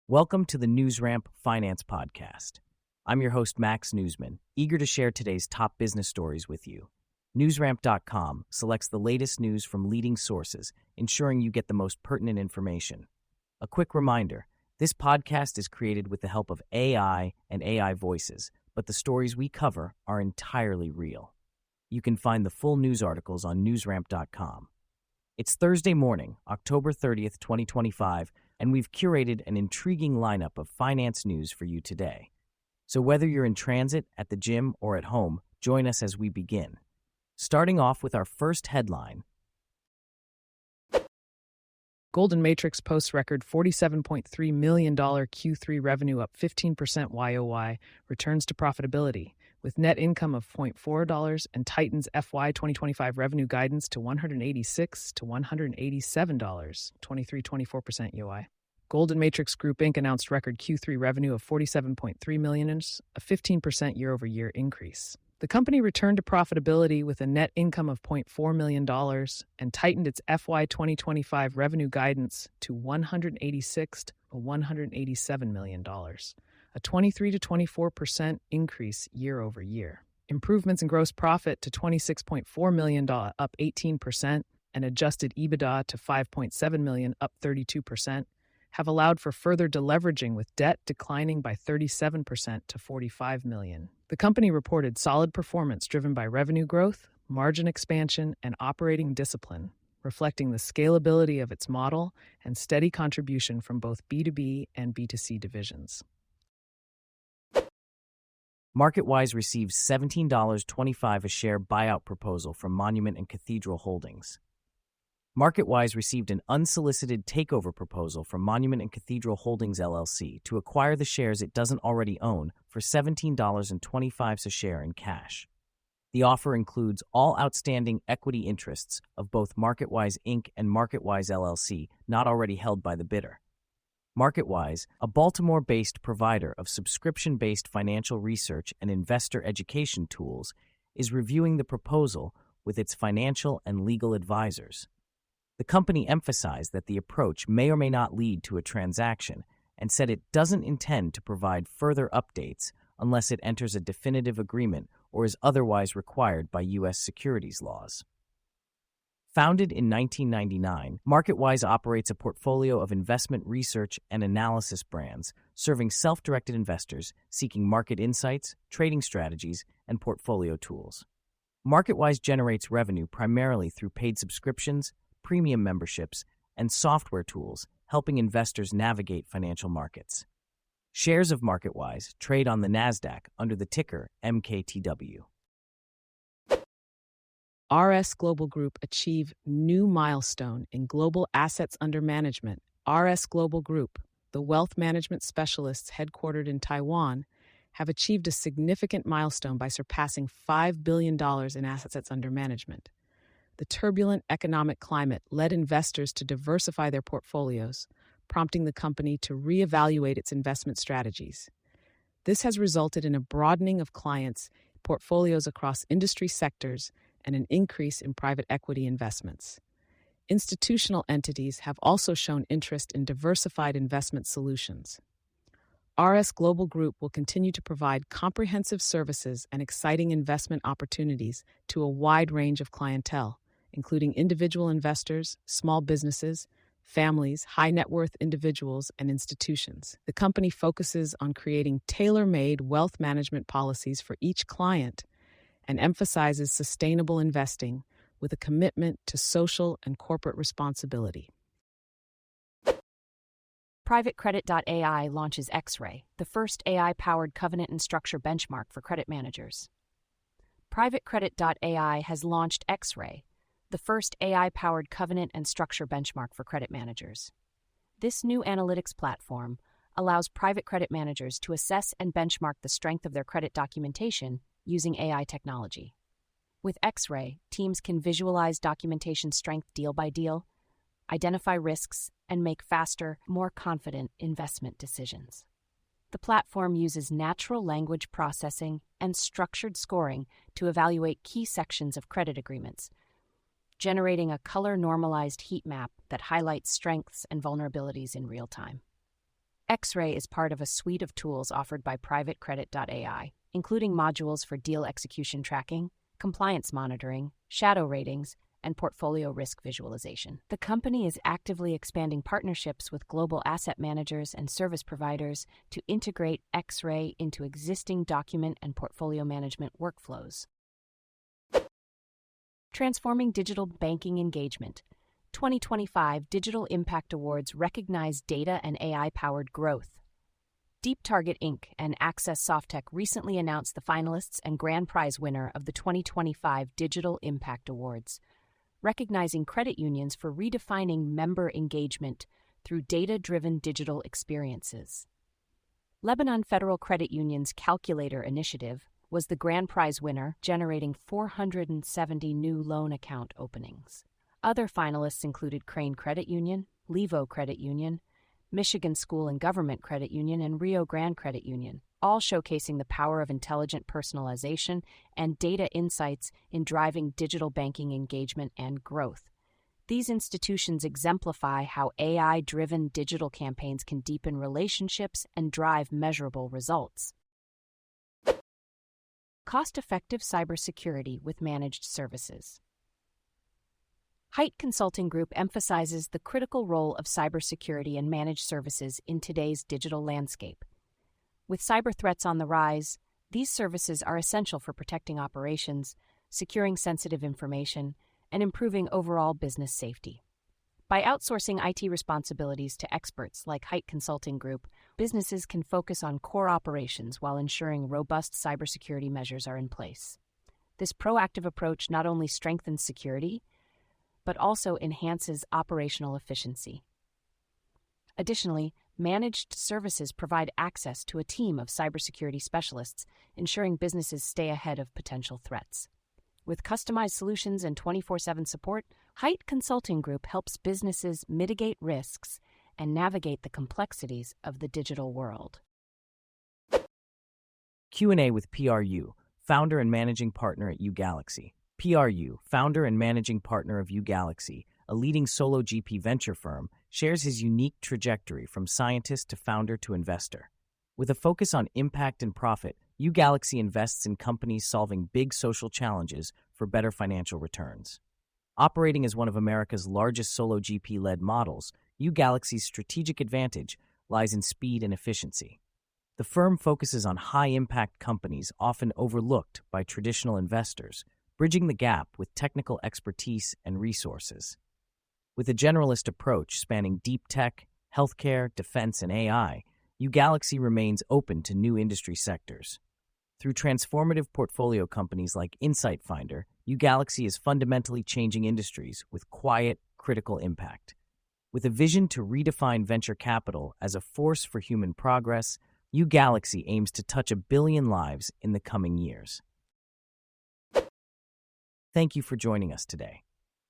Welcome to the NewsRamp Finance Podcast. I'm your host, Max Newsman, eager to share today's top business stories with you. NewsRamp.com selects the latest news from leading sources, ensuring you get the most pertinent information. A quick reminder, this podcast is created with the help of AI and AI voices, but the stories we cover are entirely real. You can find the full news articles on NewsRamp.com. It's Thursday morning, October 30th, 2025, and we've curated an intriguing lineup of finance news for you today. So whether you're in transit, at the gym, or at home, join us as we begin. Starting off with our first headline. Golden Matrix posts record $47.3 million Q3 revenue, up 15% YOY, returns to profitability, with net income of $0.4 and tightens FY 2025 revenue guidance to $186 to $187, 23-24% YOY. Golden Matrix Group Inc. announced record Q3 revenue of $47.3 million, a 15% year-over-year increase. The company returned to profitability with a net income of $0.4 million and tightened its FY 2025 revenue guidance to $186 to $187 million, a 23-24% increase year-over-year. Improvements in gross profit to $26.4 million, up 18%, and adjusted EBITDA to $5.7 million, up 32%, have allowed for further deleveraging, with debt declining by 37% to $45 million. The company reported solid performance driven by revenue growth, margin expansion, and operating discipline, reflecting the scalability of its model and steady contribution from both B2B and B2C divisions. MarketWise receives $17.25 a share buyout proposal from Monument Cathedral Holdings. MarketWise received an unsolicited takeover proposal from Monument Cathedral Holdings LLC to acquire the shares it doesn't already own for $17.25 a share in cash. The offer includes all outstanding equity interests of both MarketWise Inc. and MarketWise LLC not already held by the bidder. MarketWise, a Baltimore-based provider of subscription-based financial research and investor education tools, is reviewing the proposal with its financial and legal advisors. The company emphasized that the approach may or may not lead to a transaction and said it doesn't intend to provide further updates unless it enters a definitive agreement or is otherwise required by U.S. securities laws. Founded in 1999, MarketWise operates a portfolio of investment research and analysis brands, serving self-directed investors seeking market insights, trading strategies, and portfolio tools. MarketWise generates revenue primarily through paid subscriptions, premium memberships, and software tools, helping investors navigate financial markets. Shares of MarketWise trade on the NASDAQ under the ticker MKTW. RS Global Group achieve new milestone in global assets under management. RS Global Group, the wealth management specialists headquartered in Taiwan, have achieved a significant milestone by surpassing $5 billion in assets under management. The turbulent economic climate led investors to diversify their portfolios, prompting the company to reevaluate its investment strategies. This has resulted in a broadening of clients' portfolios across industry sectors and an increase in private equity investments. Institutional entities have also shown interest in diversified investment solutions. RS Global Group will continue to provide comprehensive services and exciting investment opportunities to a wide range of clientele, including individual investors, small businesses, families, high-net-worth individuals, and institutions. The company focuses on creating tailor-made wealth management policies for each client and emphasizes sustainable investing with a commitment to social and corporate responsibility. Private-Credit.ai launches X-Ray, the first AI-powered covenant and structure benchmark for credit managers. Private-Credit.ai has launched X-Ray, the first AI-powered covenant and structure benchmark for credit managers. This new analytics platform allows private credit managers to assess and benchmark the strength of their credit documentation using AI technology. With X-Ray, teams can visualize documentation strength deal by deal, identify risks, and make faster, more confident investment decisions. The platform uses natural language processing and structured scoring to evaluate key sections of credit agreements, generating a color-normalized heat map that highlights strengths and vulnerabilities in real time. X-Ray is part of a suite of tools offered by Private-Credit.ai, including modules for deal execution tracking, compliance monitoring, shadow ratings, and portfolio risk visualization. The company is actively expanding partnerships with global asset managers and service providers to integrate X-Ray into existing document and portfolio management workflows. Transforming digital banking engagement. 2025 Digital Impact Awards recognize data and AI-powered growth. DeepTarget Inc. and Access Softek recently announced the finalists and grand prize winner of the 2025 Digital Impact Awards, recognizing credit unions for redefining member engagement through data-driven digital experiences. Lebanon Federal Credit Union's Calculator initiative was the grand prize winner, generating 470 new loan account openings. Other finalists included Crane Credit Union, Levo Credit Union, Michigan School and Government Credit Union, and Rio Grande Credit Union, all showcasing the power of intelligent personalization and data insights in driving digital banking engagement and growth. These institutions exemplify how AI-driven digital campaigns can deepen relationships and drive measurable results. Cost-effective cybersecurity with managed services. Height Consulting Group emphasizes the critical role of cybersecurity and managed services in today's digital landscape. With cyber threats on the rise, these services are essential for protecting operations, securing sensitive information, and improving overall business safety. By outsourcing IT responsibilities to experts like Height Consulting Group, businesses can focus on core operations while ensuring robust cybersecurity measures are in place. This proactive approach not only strengthens security, but also enhances operational efficiency. Additionally, managed services provide access to a team of cybersecurity specialists, ensuring businesses stay ahead of potential threats. With customized solutions and 24/7 support, Height Consulting Group helps businesses mitigate risks and navigate the complexities of the digital world. Q&A with PRU, founder and managing partner at uGalaxy. PRU, founder and managing partner of uGalaxy, a leading solo GP venture firm, shares his unique trajectory from scientist to founder to investor. With a focus on impact and profit, uGalaxy invests in companies solving big social challenges for better financial returns. Operating as one of America's largest solo GP-led models, uGalaxy's strategic advantage lies in speed and efficiency. The firm focuses on high-impact companies often overlooked by traditional investors, bridging the gap with technical expertise and resources. With a generalist approach spanning deep tech, healthcare, defense, and AI, uGalaxy remains open to new industry sectors. Through transformative portfolio companies like Insight Finder, uGalaxy is fundamentally changing industries with quiet, critical impact. With a vision to redefine venture capital as a force for human progress, uGalaxy aims to touch 1 billion lives in the coming years. Thank you for joining us today.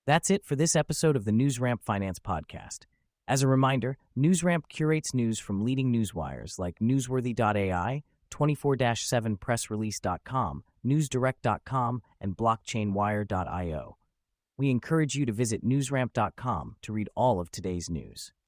That's it for this episode of the NewsRamp Finance Podcast. As a reminder, NewsRamp curates news from leading newswires like Newsworthy.ai, 24/7pressrelease.com, newsdirect.com, and blockchainwire.io. We encourage you to visit newsramp.com to read all of today's news.